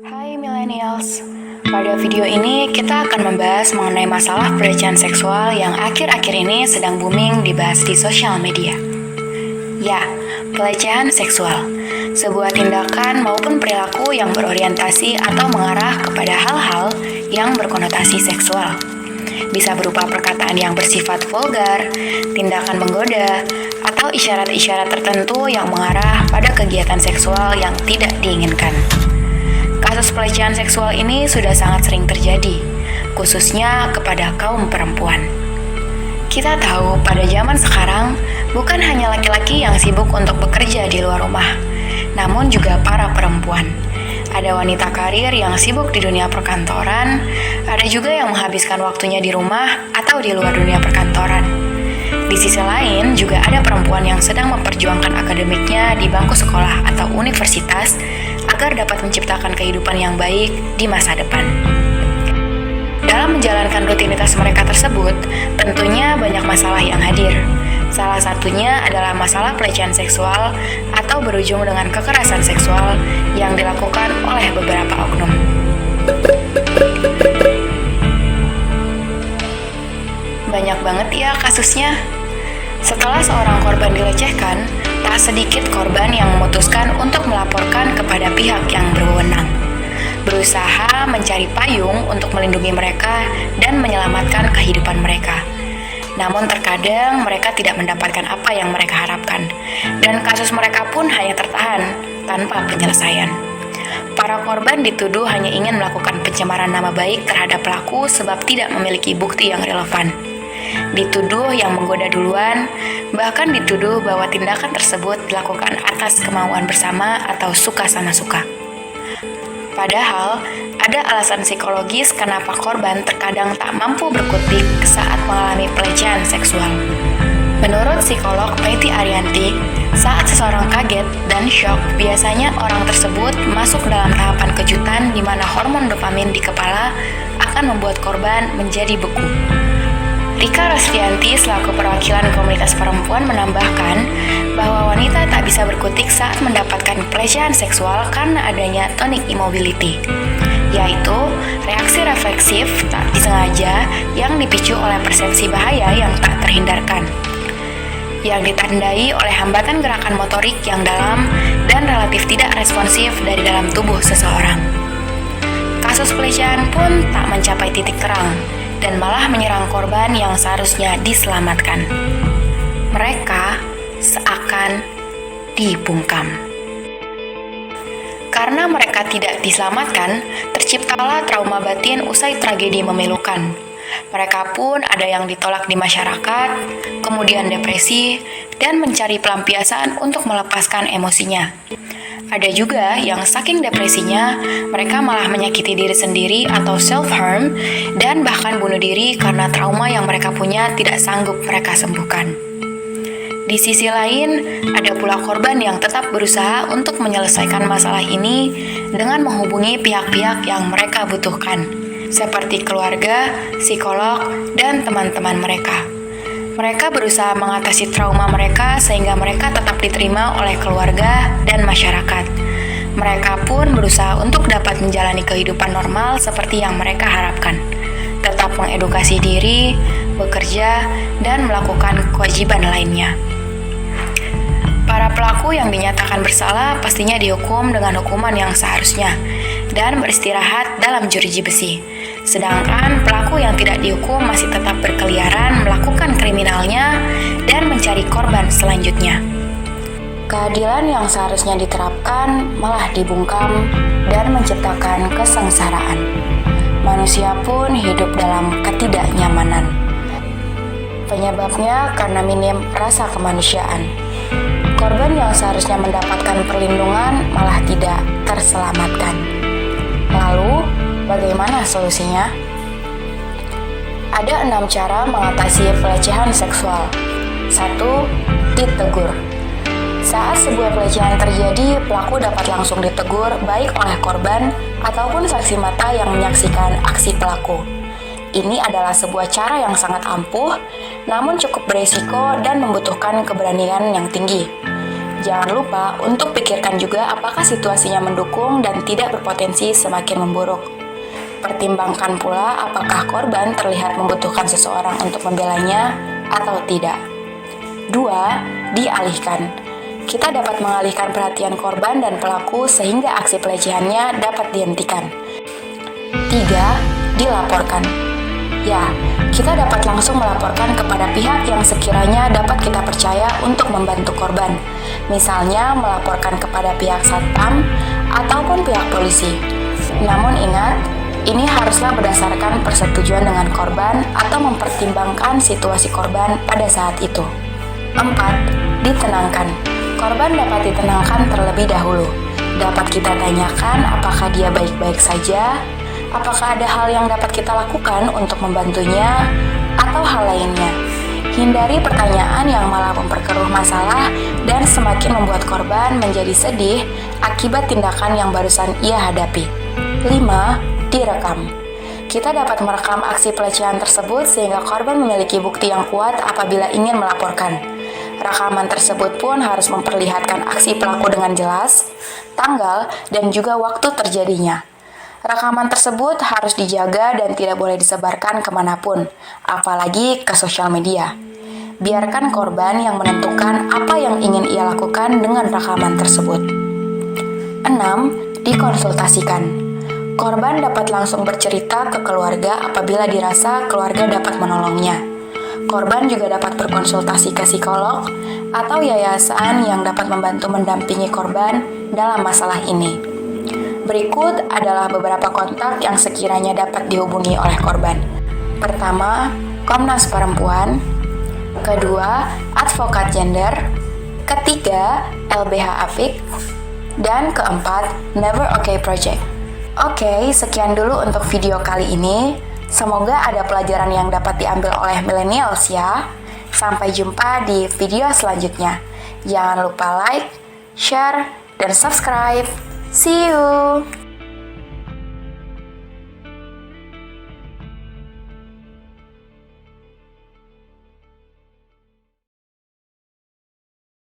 Hai millennials, pada video ini kita akan membahas mengenai masalah pelecehan seksual yang akhir-akhir ini sedang booming dibahas di sosial media. Ya, pelecehan seksual, sebuah tindakan maupun perilaku yang berorientasi atau mengarah kepada hal-hal yang berkonotasi seksual. Bisa berupa perkataan yang bersifat vulgar, tindakan menggoda, atau isyarat-isyarat tertentu yang mengarah pada kegiatan seksual yang tidak diinginkan. Kasus pelecehan seksual ini sudah sangat sering terjadi, khususnya kepada kaum perempuan. Kita tahu pada zaman sekarang, bukan hanya laki-laki yang sibuk untuk bekerja di luar rumah, namun juga para perempuan. Ada wanita karir yang sibuk di dunia perkantoran, ada juga yang menghabiskan waktunya di rumah atau di luar dunia perkantoran. Di sisi lain, juga ada perempuan yang sedang memperjuangkan akademiknya di bangku sekolah atau universitas agar dapat menciptakan kehidupan yang baik di masa depan. Dalam menjalankan rutinitas mereka tersebut, tentunya banyak masalah yang hadir. Salah satunya adalah masalah pelecehan seksual atau berujung dengan kekerasan seksual yang dilakukan oleh beberapa oknum. Banyak banget ya kasusnya. Setelah seorang korban dilecehkan, tak sedikit korban yang memutuskan untuk melaporkan kepada pihak yang berwenang. Berusaha mencari payung untuk melindungi mereka dan menyelamatkan kehidupan mereka. Namun terkadang mereka tidak mendapatkan apa yang mereka harapkan, dan kasus mereka pun hanya tertahan tanpa penyelesaian. Para korban dituduh hanya ingin melakukan pencemaran nama baik terhadap pelaku sebab tidak memiliki bukti yang relevan. Dituduh yang menggoda duluan, bahkan dituduh bahwa tindakan tersebut dilakukan atas kemauan bersama atau suka sama suka. Padahal, ada alasan psikologis kenapa korban terkadang tak mampu berkutik saat mengalami pelecehan seksual. Menurut psikolog Patty Arianti, saat seseorang kaget dan shock, biasanya orang tersebut masuk dalam tahapan kejutan di mana hormon dopamin di kepala akan membuat korban menjadi beku. Rika Rosvianti selaku perwakilan komunitas perempuan menambahkan bahwa wanita tak bisa berkutik saat mendapatkan pelecehan seksual karena adanya tonic immobility, yaitu reaksi refleksif tak disengaja yang dipicu oleh persepsi bahaya yang tak terhindarkan, yang ditandai oleh hambatan gerakan motorik yang dalam dan relatif tidak responsif dari dalam tubuh seseorang. Kasus pelecehan pun tak mencapai titik terang dan malah menyerang korban yang seharusnya diselamatkan. Mereka seakan dibungkam. Karena mereka tidak diselamatkan, terciptalah trauma batin usai tragedi memilukan. Mereka pun ada yang ditolak di masyarakat, kemudian depresi, dan mencari pelampiasan untuk melepaskan emosinya. Ada juga yang saking depresinya, mereka malah menyakiti diri sendiri atau self-harm dan bahkan bunuh diri karena trauma yang mereka punya tidak sanggup mereka sembuhkan. Di sisi lain, ada pula korban yang tetap berusaha untuk menyelesaikan masalah ini dengan menghubungi pihak-pihak yang mereka butuhkan, seperti keluarga, psikolog, dan teman-teman mereka. Mereka berusaha mengatasi trauma mereka sehingga mereka tetap diterima oleh keluarga dan masyarakat. Mereka pun berusaha untuk dapat menjalani kehidupan normal seperti yang mereka harapkan. Tetap mengedukasi diri, bekerja, dan melakukan kewajiban lainnya. Para pelaku yang dinyatakan bersalah pastinya dihukum dengan hukuman yang seharusnya dan beristirahat dalam jeruji besi. Sedangkan pelaku yang tidak dihukum masih tetap berkeliaran melakukan kriminalnya dan mencari korban selanjutnya. Keadilan yang seharusnya diterapkan malah dibungkam dan menciptakan kesengsaraan. Manusia pun hidup dalam ketidaknyamanan. Penyebabnya karena minim rasa kemanusiaan. Korban yang seharusnya mendapatkan perlindungan malah tidak terselamatkan. Lalu, bagaimana solusinya? Ada 6 cara mengatasi pelecehan seksual. 1. Ditegur. Saat sebuah pelecehan terjadi, pelaku dapat langsung ditegur baik oleh korban ataupun saksi mata yang menyaksikan aksi pelaku. Ini adalah sebuah cara yang sangat ampuh, namun cukup beresiko dan membutuhkan keberanian yang tinggi. Jangan lupa untuk pikirkan juga apakah situasinya mendukung dan tidak berpotensi semakin memburuk. Pertimbangkan pula apakah korban terlihat membutuhkan seseorang untuk membelanya atau tidak. 2. Dialihkan. Kita dapat mengalihkan perhatian korban dan pelaku sehingga aksi pelecehannya dapat dihentikan. 3. Dilaporkan. Ya, kita dapat langsung melaporkan kepada pihak yang sekiranya dapat kita percaya untuk membantu korban. Misalnya melaporkan kepada pihak satpam ataupun pihak polisi. Namun ingat, ini haruslah berdasarkan persetujuan dengan korban atau mempertimbangkan situasi korban pada saat itu. 4. Ditenangkan. Korban dapat ditenangkan terlebih dahulu. Dapat kita tanyakan apakah dia baik-baik saja, apakah ada hal yang dapat kita lakukan untuk membantunya, atau hal lainnya. Hindari pertanyaan yang malah memperkeruh masalah dan semakin membuat korban menjadi sedih akibat tindakan yang barusan ia hadapi. 5. Direkam. Kita dapat merekam aksi pelecehan tersebut sehingga korban memiliki bukti yang kuat apabila ingin melaporkan. Rekaman tersebut pun harus memperlihatkan aksi pelaku dengan jelas, tanggal, dan juga waktu terjadinya. Rekaman tersebut harus dijaga dan tidak boleh disebarkan kemanapun, apalagi ke sosial media. Biarkan korban yang menentukan apa yang ingin ia lakukan dengan rekaman tersebut. 6. Dikonsultasikan. Korban dapat langsung bercerita ke keluarga apabila dirasa keluarga dapat menolongnya. Korban juga dapat berkonsultasi ke psikolog atau yayasan yang dapat membantu mendampingi korban dalam masalah ini. Berikut adalah beberapa kontak yang sekiranya dapat dihubungi oleh korban. Pertama, Komnas Perempuan. Kedua, Advokat Gender. Ketiga, LBH Apik. Dan keempat, Never Okay Project. Oke, sekian dulu untuk video kali ini. Semoga ada pelajaran yang dapat diambil oleh millennials ya. Sampai jumpa di video selanjutnya. Jangan lupa like, share, dan subscribe. See you!